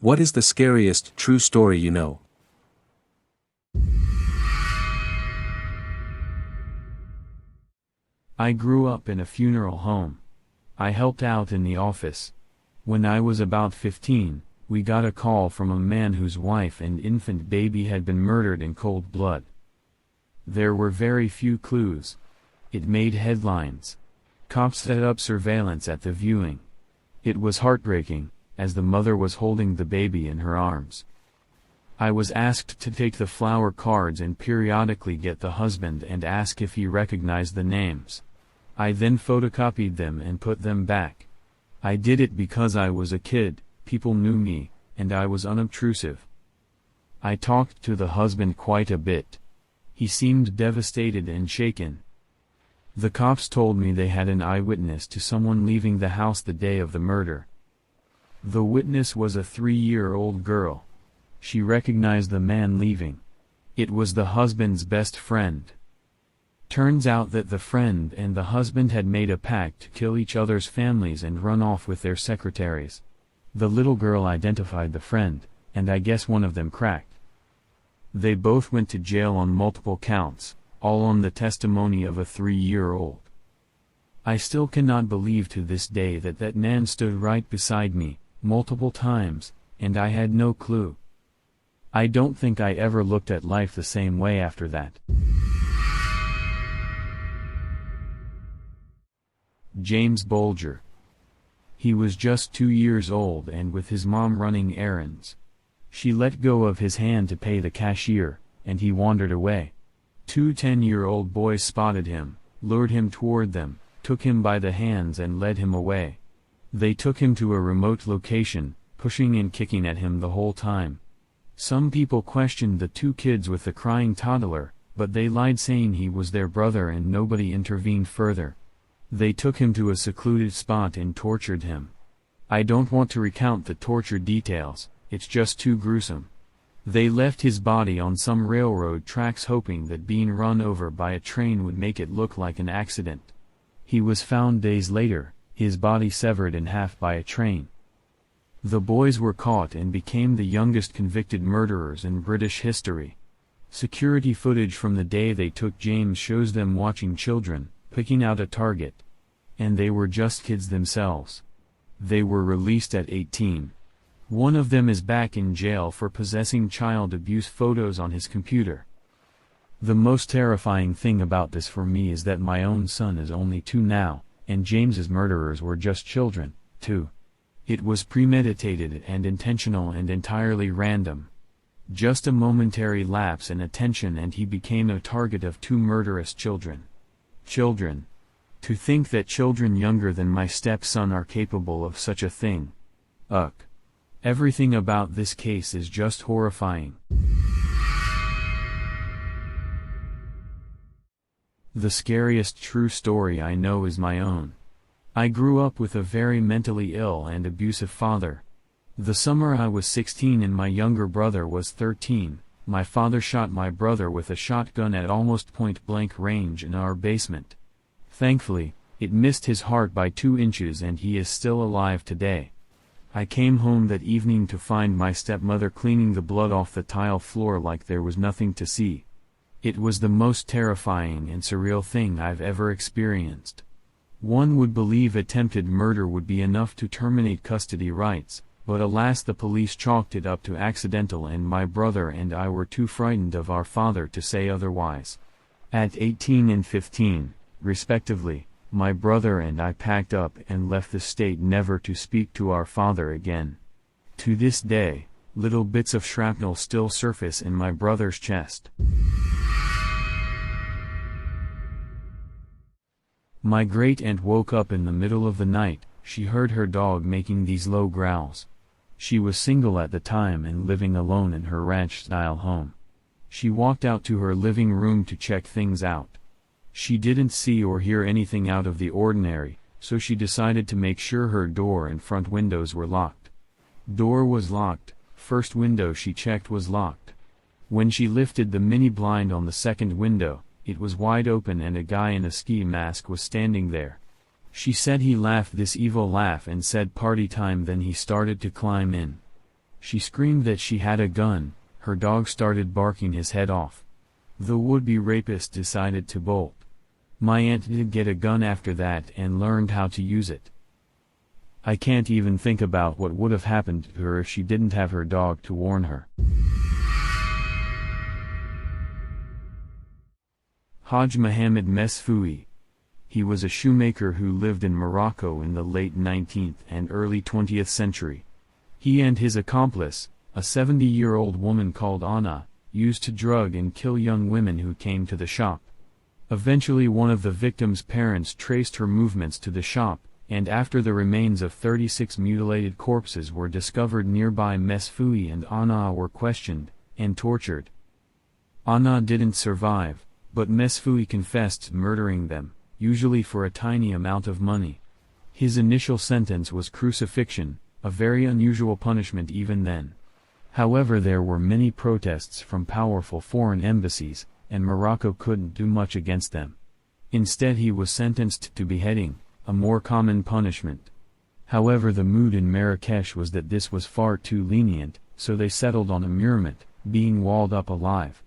What is the scariest true story you know? I grew up in a funeral home. I helped out in the office. When I was about 15, we got a call from a man whose wife and infant baby had been murdered in cold blood. There were very few clues. It made headlines. Cops set up surveillance at the viewing. It was heartbreaking, as the mother was holding the baby in her arms. I was asked to take the flower cards and periodically get the husband and ask if he recognized the names. I then photocopied them and put them back. I did it because I was a kid, people knew me, and I was unobtrusive. I talked to the husband quite a bit. He seemed devastated and shaken. The cops told me they had an eyewitness to someone leaving the house the day of the murder. The witness was a 3-year-old girl. She recognized the man leaving. It was the husband's best friend. Turns out that the friend and the husband had made a pact to kill each other's families and run off with their secretaries. The little girl identified the friend, and I guess one of them cracked. They both went to jail on multiple counts, all on the testimony of a 3-year-old. I still cannot believe to this day that that man stood right beside me, multiple times, and I had no clue. I don't think I ever looked at life the same way after that. James Bolger. He was just 2 years old and with his mom running errands. She let go of his hand to pay the cashier, and he wandered away. 2 10-year-old boys spotted him, lured him toward them, took him by the hands and led him away. They took him to a remote location, pushing and kicking at him the whole time. Some people questioned the 2 kids with the crying toddler, but they lied saying he was their brother and nobody intervened further. They took him to a secluded spot and tortured him. I don't want to recount the torture details, it's just too gruesome. They left his body on some railroad tracks hoping that being run over by a train would make it look like an accident. He was found days later, his body severed in half by a train. The boys were caught and became the youngest convicted murderers in British history. Security footage from the day they took James shows them watching children, picking out a target. And they were just kids themselves. They were released at 18. One of them is back in jail for possessing child abuse photos on his computer. The most terrifying thing about this for me is that my own son is only 2 now, and James's murderers were just children, too. It was premeditated and intentional and entirely random. Just a momentary lapse in attention and he became a target of 2 murderous children. Children. To think that children younger than my stepson are capable of such a thing. Ugh. Everything about this case is just horrifying. The scariest true story I know is my own. I grew up with a very mentally ill and abusive father. The summer I was 16 and my younger brother was 13, my father shot my brother with a shotgun at almost point-blank range in our basement. Thankfully, it missed his heart by 2 inches and he is still alive today. I came home that evening to find my stepmother cleaning the blood off the tile floor like there was nothing to see. It was the most terrifying and surreal thing I've ever experienced. One would believe attempted murder would be enough to terminate custody rights, but alas the police chalked it up to accidental and my brother and I were too frightened of our father to say otherwise. At 18 and 15, respectively, my brother and I packed up and left the state never to speak to our father again. To this day, little bits of shrapnel still surface in my brother's chest. My great-aunt woke up in the middle of the night. She heard her dog making these low growls. She was single at the time and living alone in her ranch-style home. She walked out to her living room to check things out. She didn't see or hear anything out of the ordinary, so she decided to make sure her door and front windows were locked. Door was locked, first window she checked was locked. When she lifted the mini blind on the second window, it was wide open and a guy in a ski mask was standing there. She said he laughed this evil laugh and said party time, then he started to climb in. She screamed that she had a gun. Her dog started barking his head off. The would-be rapist decided to bolt. My aunt did get a gun after that and learned how to use it. I can't even think about what would have happened to her if she didn't have her dog to warn her. Haj Mohammed Mesfoui. He was a shoemaker who lived in Morocco in the late 19th and early 20th century. He and his accomplice, a 70-year-old woman called Anna, used to drug and kill young women who came to the shop. Eventually one of the victim's parents traced her movements to the shop, and after the remains of 36 mutilated corpses were discovered nearby, Mesfoui and Anna were questioned and tortured. Anna didn't survive, but Mesfoui confessed to murdering them, usually for a tiny amount of money. His initial sentence was crucifixion, a very unusual punishment even then. However, there were many protests from powerful foreign embassies, and Morocco couldn't do much against them. Instead, he was sentenced to beheading, a more common punishment. However, the mood in Marrakesh was that this was far too lenient, so they settled on immurement, being walled up alive.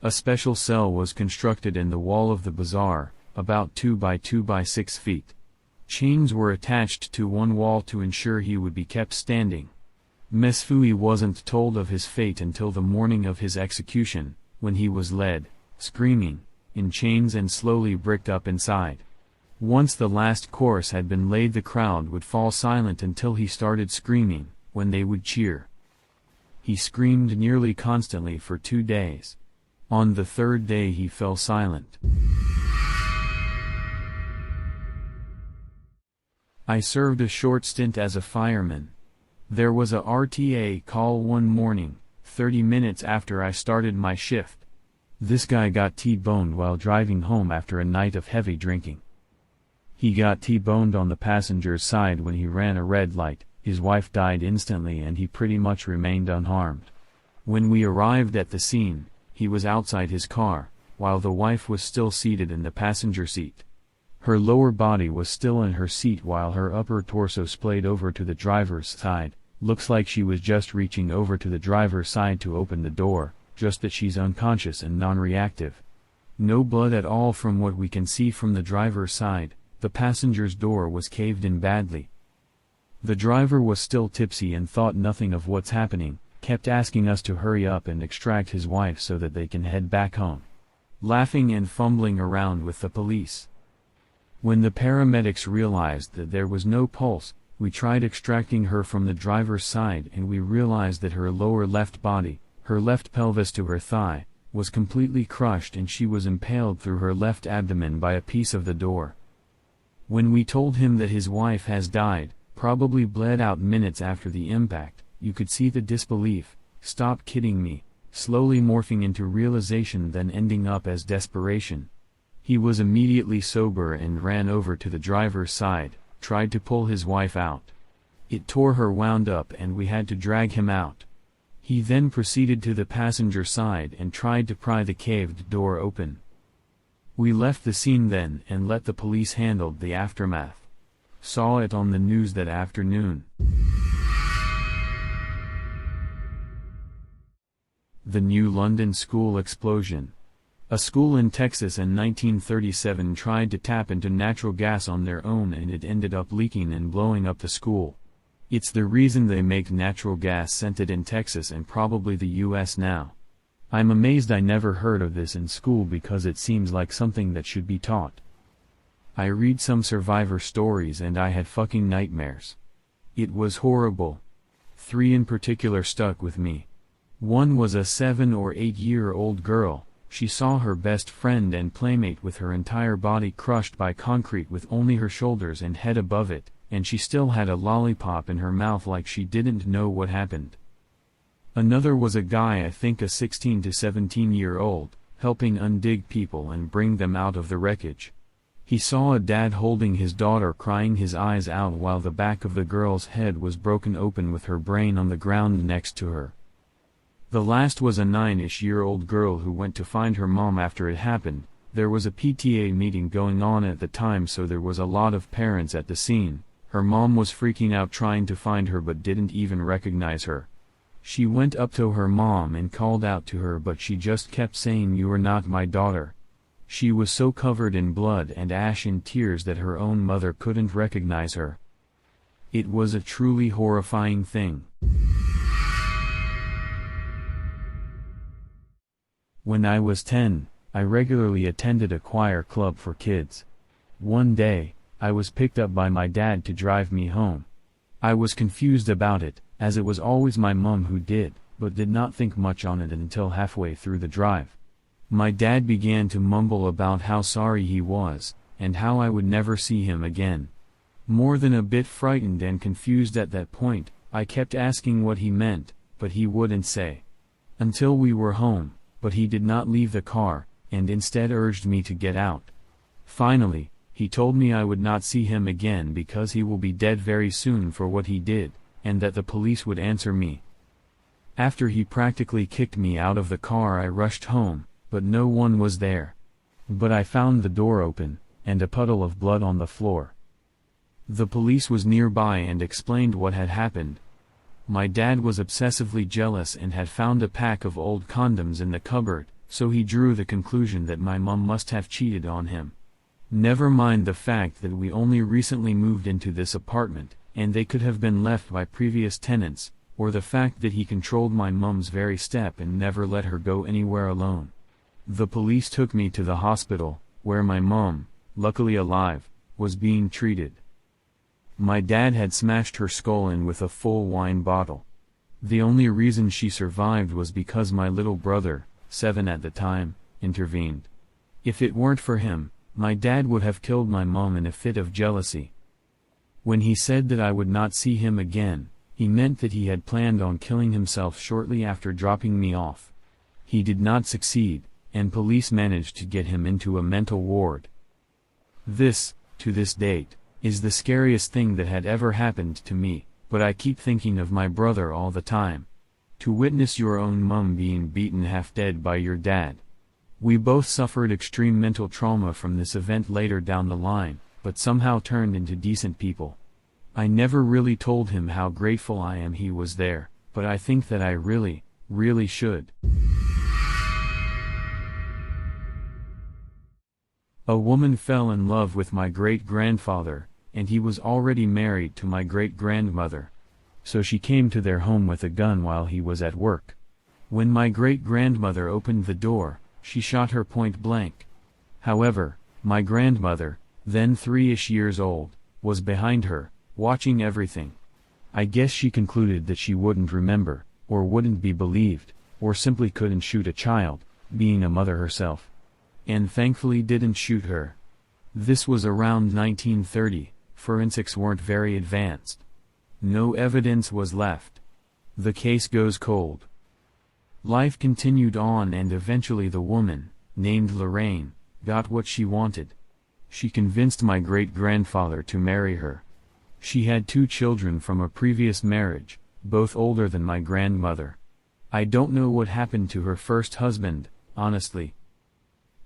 A special cell was constructed in the wall of the bazaar, about 2 by 2 by 6 feet. Chains were attached to one wall to ensure he would be kept standing. Mesfoui wasn't told of his fate until the morning of his execution, when he was led, screaming, in chains and slowly bricked up inside. Once the last course had been laid, the crowd would fall silent until he started screaming, when they would cheer. He screamed nearly constantly for 2 days. On the 3rd day he fell silent. I served a short stint as a fireman. There was a RTA call one morning, 30 minutes after I started my shift. This guy got T-boned while driving home after a night of heavy drinking. He got T-boned on the passenger's side when he ran a red light. His wife died instantly and he pretty much remained unharmed. When we arrived at the scene, he was outside his car, while the wife was still seated in the passenger seat. Her lower body was still in her seat while her upper torso splayed over to the driver's side. Looks like she was just reaching over to the driver's side to open the door, just that she's unconscious and non-reactive. No blood at all from what we can see from the driver's side. The passenger's door was caved in badly. The driver was still tipsy and thought nothing of what's happening, kept asking us to hurry up and extract his wife so that they can head back home. Laughing and fumbling around with the police. When the paramedics realized that there was no pulse, we tried extracting her from the driver's side and we realized that her lower left body, her left pelvis to her thigh, was completely crushed and she was impaled through her left abdomen by a piece of the door. When we told him that his wife has died, probably bled out minutes after the impact, you could see the disbelief, "Stop kidding me," slowly morphing into realization, then ending up as desperation. He was immediately sober and ran over to the driver's side, tried to pull his wife out. It tore her wound up and we had to drag him out. He then proceeded to the passenger side and tried to pry the caved door open. We left the scene then and let the police handle the aftermath. Saw it on the news that afternoon. The New London School explosion. A school in Texas in 1937 tried to tap into natural gas on their own and it ended up leaking and blowing up the school. It's the reason they make natural gas scented in Texas and probably the US now. I'm amazed I never heard of this in school because it seems like something that should be taught. I read some survivor stories and I had fucking nightmares. It was horrible. 3 in particular stuck with me. One was a 7 or 8-year-old girl. She saw her best friend and playmate with her entire body crushed by concrete with only her shoulders and head above it, and she still had a lollipop in her mouth like she didn't know what happened. Another was a guy, I think a 16 to 17-year-old, helping undig people and bring them out of the wreckage. He saw a dad holding his daughter crying his eyes out while the back of the girl's head was broken open with her brain on the ground next to her. The last was a 9-ish-year-old girl who went to find her mom after it happened. There was a PTA meeting going on at the time, so there was a lot of parents at the scene. Her mom was freaking out trying to find her but didn't even recognize her. She went up to her mom and called out to her, but she just kept saying, "You are not my daughter." She was so covered in blood and ash and tears that her own mother couldn't recognize her. It was a truly horrifying thing. When I was 10, I regularly attended a choir club for kids. One day, I was picked up by my dad to drive me home. I was confused about it, as it was always my mom who did, but did not think much on it until halfway through the drive. My dad began to mumble about how sorry he was, and how I would never see him again. More than a bit frightened and confused at that point, I kept asking what he meant, but he wouldn't say. Until we were home, but he did not leave the car, and instead urged me to get out. Finally, he told me I would not see him again because he will be dead very soon for what he did, and that the police would answer me. After he practically kicked me out of the car, I rushed home, but no one was there. But I found the door open, and a puddle of blood on the floor. The police was nearby and explained what had happened. My dad was obsessively jealous and had found a pack of old condoms in the cupboard, so he drew the conclusion that my mom must have cheated on him. Never mind the fact that we only recently moved into this apartment, and they could have been left by previous tenants, or the fact that he controlled my mom's very step and never let her go anywhere alone. The police took me to the hospital, where my mom, luckily alive, was being treated. My dad had smashed her skull in with a full wine bottle. The only reason she survived was because my little brother, 7 at the time, intervened. If it weren't for him, my dad would have killed my mom in a fit of jealousy. When he said that I would not see him again, he meant that he had planned on killing himself shortly after dropping me off. He did not succeed, and police managed to get him into a mental ward. This, to this date, is the scariest thing that had ever happened to me, but I keep thinking of my brother all the time. To witness your own mom being beaten half dead by your dad. We both suffered extreme mental trauma from this event later down the line, but somehow turned into decent people. I never really told him how grateful I am he was there, but I think that I really, really should. A woman fell in love with my great-grandfather, and he was already married to my great-grandmother. So she came to their home with a gun while he was at work. When my great-grandmother opened the door, she shot her point blank. However, my grandmother, then 3-ish years old, was behind her, watching everything. I guess she concluded that she wouldn't remember, or wouldn't be believed, or simply couldn't shoot a child, being a mother herself. And thankfully didn't shoot her. This was around 1930, forensics weren't very advanced. No evidence was left. The case goes cold. Life continued on, and eventually the woman, named Lorraine, got what she wanted. She convinced my great-grandfather to marry her. She had 2 children from a previous marriage, both older than my grandmother. I don't know what happened to her first husband, honestly.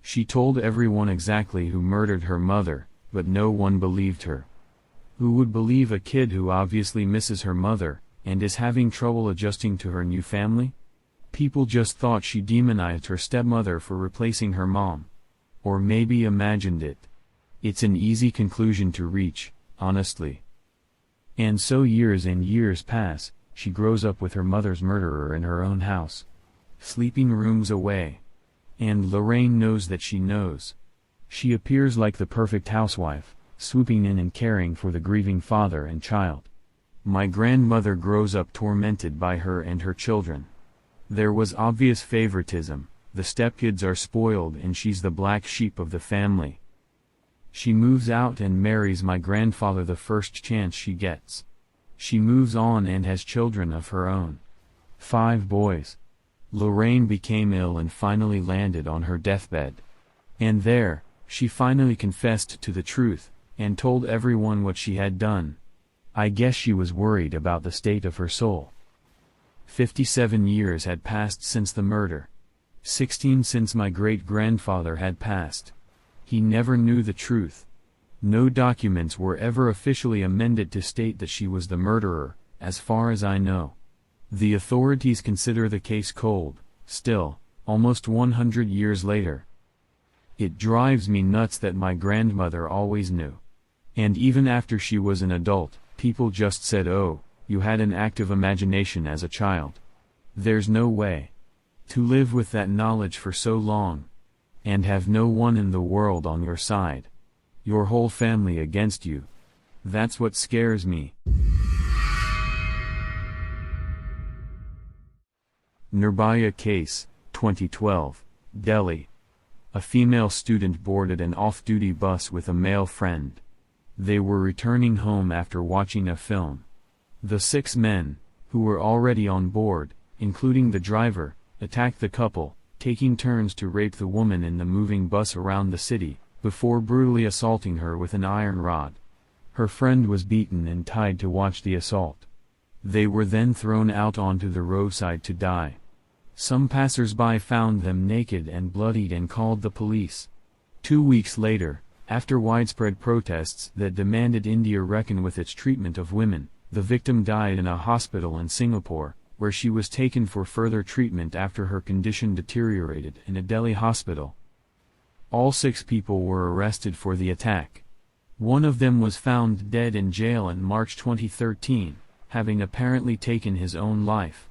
She told everyone exactly who murdered her mother, but no one believed her. Who would believe a kid who obviously misses her mother, and is having trouble adjusting to her new family? People just thought she demonized her stepmother for replacing her mom. Or maybe imagined it. It's an easy conclusion to reach, honestly. And so years and years pass, she grows up with her mother's murderer in her own house. Sleeping rooms away. And Lorraine knows that she knows. She appears like the perfect housewife, swooping in and caring for the grieving father and child. My grandmother grows up tormented by her and her children. There was obvious favoritism, the stepkids are spoiled and she's the black sheep of the family. She moves out and marries my grandfather the first chance she gets. She moves on and has children of her own. 5 boys. Lorraine became ill and finally landed on her deathbed. And there, she finally confessed to the truth, and told everyone what she had done. I guess she was worried about the state of her soul. 57 years had passed since the murder. 16 since my great-grandfather had passed. He never knew the truth. No documents were ever officially amended to state that she was the murderer, as far as I know. The authorities consider the case cold, still, almost 100 years later. It drives me nuts that my grandmother always knew. And even after she was an adult, people just said, "Oh, you had an active imagination as a child." There's no way. To live with that knowledge for so long, and have no one in the world on your side. Your whole family against you. That's what scares me. Nirbhaya Case, 2012, Delhi. A female student boarded an off-duty bus with a male friend. They were returning home after watching a film. The 6 men, who were already on board, including the driver, attacked the couple, taking turns to rape the woman in the moving bus around the city, before brutally assaulting her with an iron rod. Her friend was beaten and tied to watch the assault. They were then thrown out onto the roadside to die. Some passers-by found them naked and bloodied and called the police. 2 weeks later, after widespread protests that demanded India reckon with its treatment of women, the victim died in a hospital in Singapore, where she was taken for further treatment after her condition deteriorated in a Delhi hospital. All 6 people were arrested for the attack. One of them was found dead in jail in March 2013, having apparently taken his own life.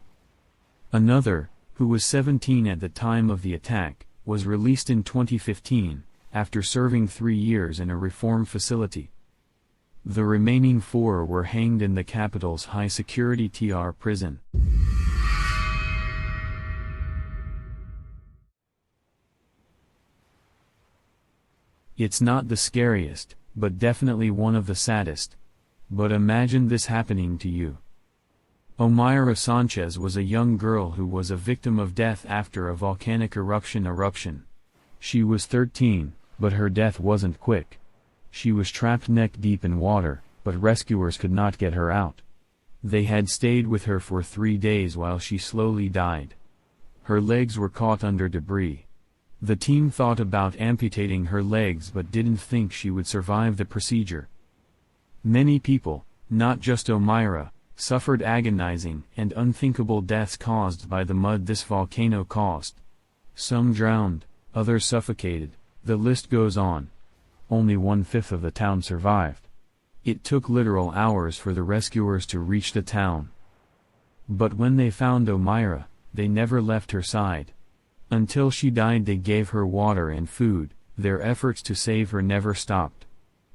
Another, who was 17 at the time of the attack, was released in 2015, after serving 3 years in a reform facility. The remaining 4 were hanged in the capital's high-security TR prison. It's not the scariest, but definitely one of the saddest. But imagine this happening to you. Omaira Sanchez was a young girl who was a victim of death after a volcanic eruption. She was 13, but her death wasn't quick. She was trapped neck-deep in water, but rescuers could not get her out. They had stayed with her for 3 days while she slowly died. Her legs were caught under debris. The team thought about amputating her legs but didn't think she would survive the procedure. Many people, not just Omaira, suffered agonizing and unthinkable deaths caused by the mud this volcano caused. Some drowned, others suffocated, the list goes on. Only 1/5 of the town survived. It took literal hours for the rescuers to reach the town. But when they found Omaira, they never left her side. Until she died they gave her water and food, their efforts to save her never stopped.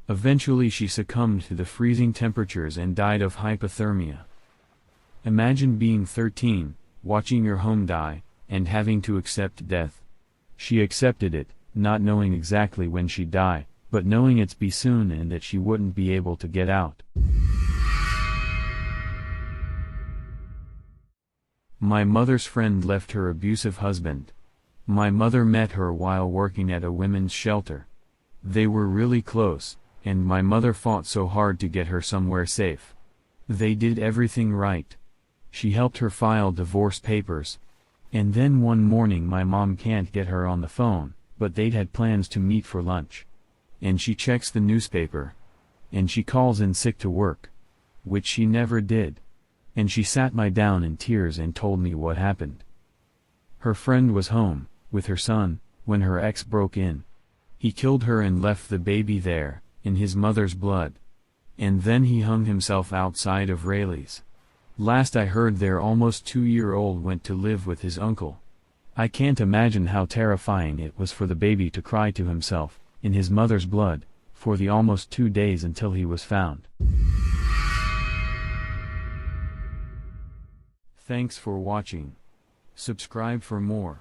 Eventually she succumbed to the freezing temperatures and died of hypothermia. Imagine being 13, watching your home die, and having to accept death. She accepted it, not knowing exactly when she'd die, but knowing it'd be soon and that she wouldn't be able to get out. My mother's friend left her abusive husband. My mother met her while working at a women's shelter. They were really close, and my mother fought so hard to get her somewhere safe. They did everything right. She helped her file divorce papers. And then one morning my mom can't get her on the phone, but they'd had plans to meet for lunch. And she checks the newspaper. And she calls in sick to work. Which she never did. And she sat me down in tears and told me what happened. Her friend was home, with her son, when her ex broke in. He killed her and left the baby there, in his mother's blood. And then he hung himself outside of Rayleigh's. Last I heard their almost 2-year-old went to live with his uncle. I can't imagine how terrifying it was for the baby to cry to himself, in his mother's blood, for the almost 2 days until he was found. Thanks for watching. Subscribe for more.